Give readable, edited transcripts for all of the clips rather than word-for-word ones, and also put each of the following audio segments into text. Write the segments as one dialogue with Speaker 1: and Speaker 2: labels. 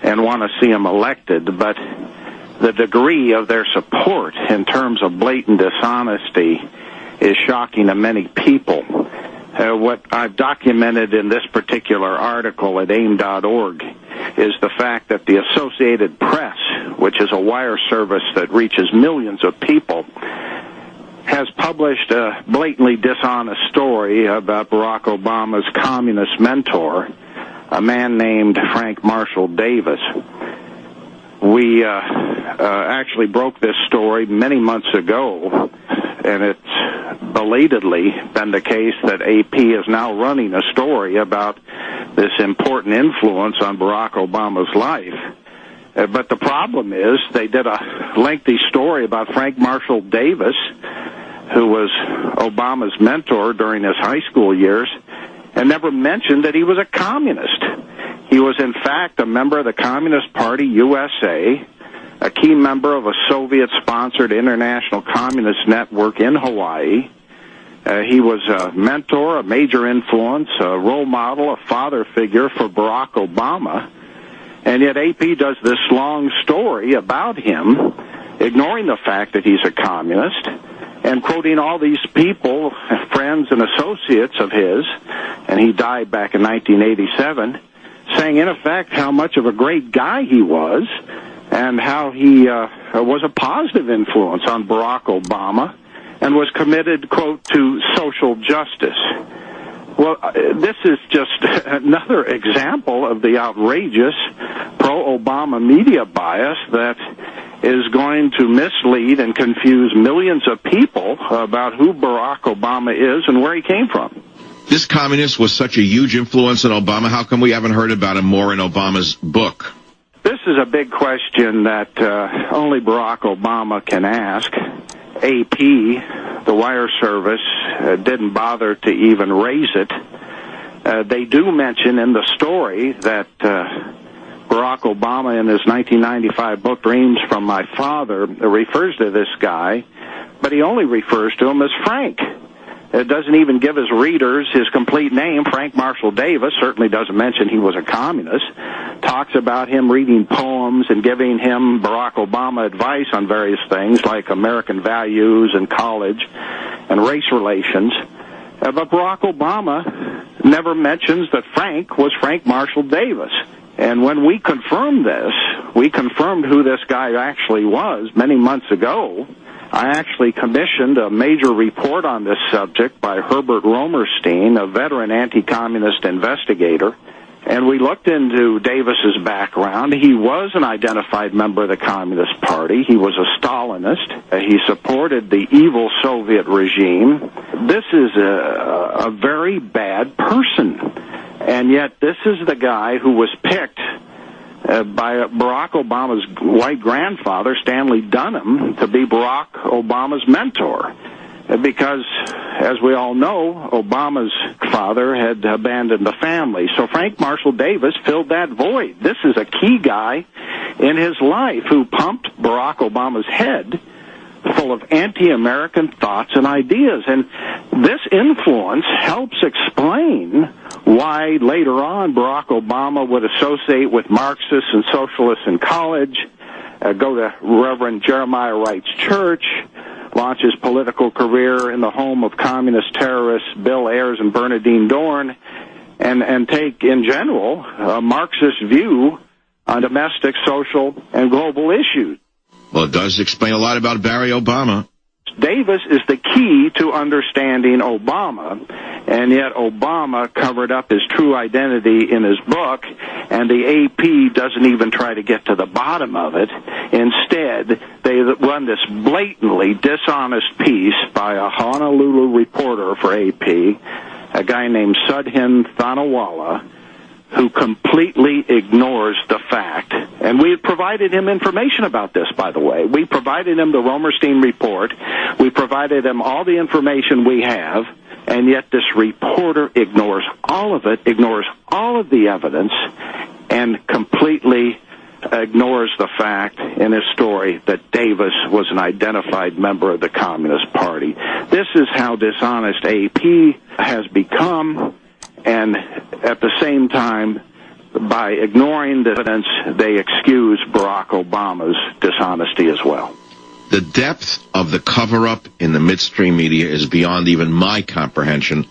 Speaker 1: and want to see him elected, but the degree of their support in terms of blatant dishonesty is shocking to many people. What I've documented in this particular article at AIM.org is the fact that the Associated Press, which is a wire service that reaches millions of people, has published a blatantly dishonest story about Barack Obama's communist mentor, a man named Frank Marshall Davis. We actually broke this story many months ago, and it's belatedly been the case that AP is now running a story about this important influence on Barack Obama's life. But the problem is they did a lengthy story about Frank Marshall Davis, who was Obama's mentor during his high school years, and never mentioned that he was a communist. He was, in fact, a member of the Communist Party USA, a key member of a Soviet-sponsored international communist network in Hawaii. He was a mentor, a major influence, a role model, a father figure for Barack Obama. And yet AP does this long story about him, ignoring the fact that he's a communist, and quoting all these people, friends and associates of his, and he died back in 1987, saying, in effect, how much of a great guy he was and how he was a positive influence on Barack Obama and was committed, quote, to social justice. Well, this is just another example of the outrageous pro-Obama media bias that is going to mislead and confuse millions of people about who Barack Obama is and where he came from.
Speaker 2: This communist was such a huge influence on Obama. How come we haven't heard about him more in Obama's book?
Speaker 1: This is a big question that only Barack Obama can ask. AP, the wire service, didn't bother to even raise it. They do mention in the story that Barack Obama, in his 1995 book, Dreams from My Father, refers to this guy, but he only refers to him as Frank. It doesn't even give his readers his complete name. Frank Marshall Davis certainly doesn't mention he was a communist. Talks about him reading poems and giving him, Barack Obama, advice on various things like American values and college and race relations. But Barack Obama never mentions that Frank was Frank Marshall Davis. And when we confirmed this, we confirmed who this guy actually was many months ago. I actually commissioned a major report on this subject by Herbert Romerstein, a veteran anti-communist investigator, and we looked into Davis's background. He was an identified member of the Communist Party. He was a Stalinist. He supported the evil Soviet regime. This is a very bad person, and yet this is the guy who was picked by Barack Obama's white grandfather, Stanley Dunham, to be Barack Obama's mentor. Because, as we all know, Obama's father had abandoned the family. So Frank Marshall Davis filled that void. This is a key guy in his life who pumped Barack Obama's head full of anti-American thoughts and ideas. And this influence helps explain why later on Barack Obama would associate with Marxists and socialists in college, go to Reverend Jeremiah Wright's church, launch his political career in the home of communist terrorists Bill Ayers and Bernardine Dorn, and take, in general, a Marxist view on domestic, social, and global issues.
Speaker 2: Well, it does explain a lot about Barry Obama.
Speaker 1: Davis is the key to understanding Obama, and yet Obama covered up his true identity in his book, and the AP doesn't even try to get to the bottom of it. Instead, they run this blatantly dishonest piece by a Honolulu reporter for AP, a guy named Sudhin Thanawala, who completely ignores the fact. And we had provided him information about this, by the way. We provided him the Romerstein report. We provided him all the information we have, and yet this reporter ignores all of it, ignores all of the evidence, and completely ignores the fact in his story that Davis was an identified member of the Communist Party. This is how dishonest AP has become. And at the same time, by ignoring the evidence, they excuse Barack Obama's dishonesty as well.
Speaker 2: The depth of the cover-up in the midstream media is beyond even my comprehension.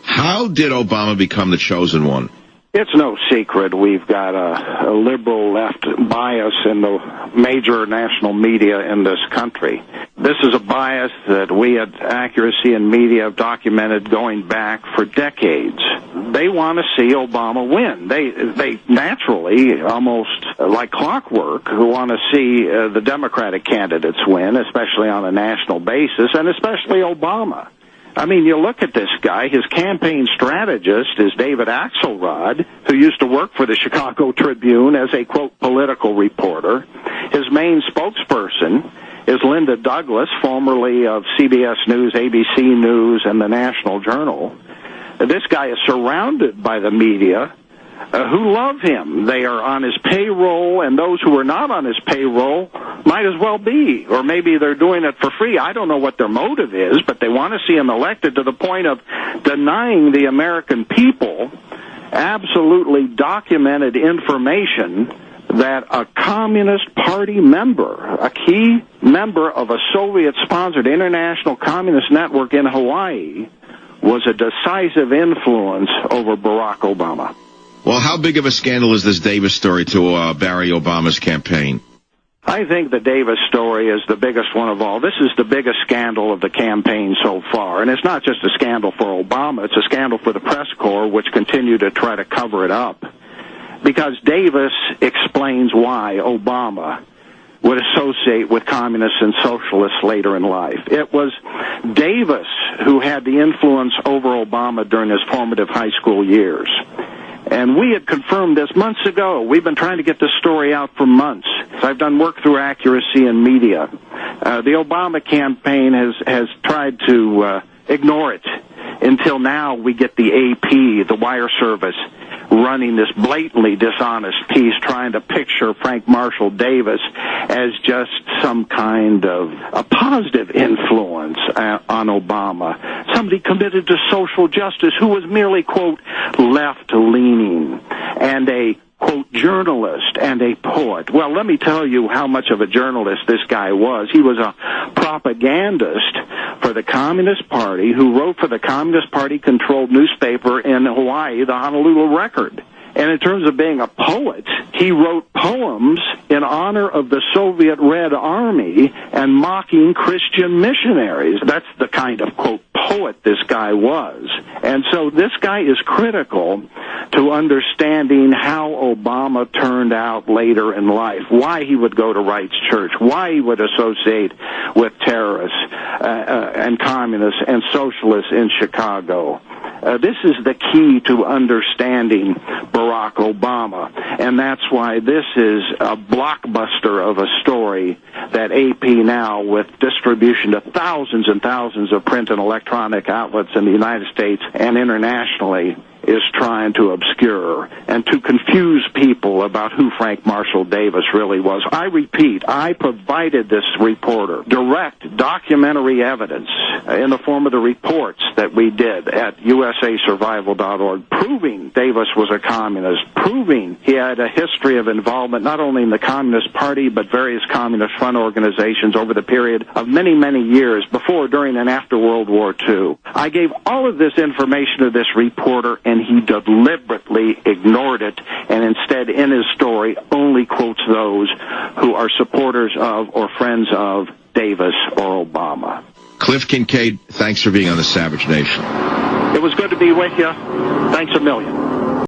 Speaker 2: How did Obama become the chosen one?
Speaker 1: It's no secret we've got a liberal left bias in the major national media in this country. This is a bias that we at Accuracy in Media have documented going back for decades. They want to see Obama win. They naturally, almost like clockwork, want to see the Democratic candidates win, especially on a national basis, and especially Obama. I mean, you look at this guy, his campaign strategist is David Axelrod, who used to work for the Chicago Tribune as a, quote, political reporter. His main spokesperson is Linda Douglas, formerly of CBS News, ABC News, and the National Journal. This guy is surrounded by the media who love him. They are on his payroll, and those who are not on his payroll might as well be. Or maybe they're doing it for free. I don't know what their motive is, but they want to see him elected to the point of denying the American people absolutely documented information that a Communist Party member, a key member of a Soviet-sponsored international communist network in Hawaii, was a decisive influence over Barack Obama.
Speaker 2: Well, how big of a scandal is this Davis story to Barry Obama's campaign?
Speaker 1: I think the Davis story is the biggest one of all. This is the biggest scandal of the campaign so far. And it's not just a scandal for Obama, it's a scandal for the press corps, which continue to try to cover it up. Because Davis explains why Obama would associate with communists and socialists later in life. It was Davis who had the influence over Obama during his formative high school years. And we had confirmed this months ago. We've been trying to get this story out for months. I've done work through Accuracy in Media. The Obama campaign has tried to ignore it until now we get the AP, the wire service, running this blatantly dishonest piece trying to picture Frank Marshall Davis as just some kind of a positive influence on Obama, somebody committed to social justice who was merely, quote, left-leaning and a, quote, journalist and a poet. Well, let me tell you how much of a journalist this guy was. He was a propagandist for the Communist Party who wrote for the Communist Party-controlled newspaper in Hawaii, the Honolulu Record. And in terms of being a poet, he wrote poems in honor of the Soviet Red Army and mocking Christian missionaries. That's the kind of, quote, poet this guy was. And so this guy is critical to understanding how Obama turned out later in life, why he would go to Wright's Church, why he would associate with terrorists and communists and socialists in Chicago. This is the key to understanding Barack Obama, and that's why this is a blockbuster of a story that AP now, with distribution to thousands and thousands of print and electronic outlets in the United States and internationally, is trying to obscure and to confuse people about who Frank Marshall Davis really was. I repeat, I provided this reporter direct documentary evidence in the form of the reports that we did at usasurvival.org, proving Davis was a communist, proving he had a history of involvement not only in the Communist Party but various Communist Front organizations over the period of many, many years before, during, and after World War II. I gave all of this information to this reporter, and he deliberately ignored it, and instead in his story only quotes those who are supporters of or friends of Davis or Obama.
Speaker 2: Cliff Kincaid, thanks for being on the Savage Nation.
Speaker 1: It was good to be with you. Thanks a million.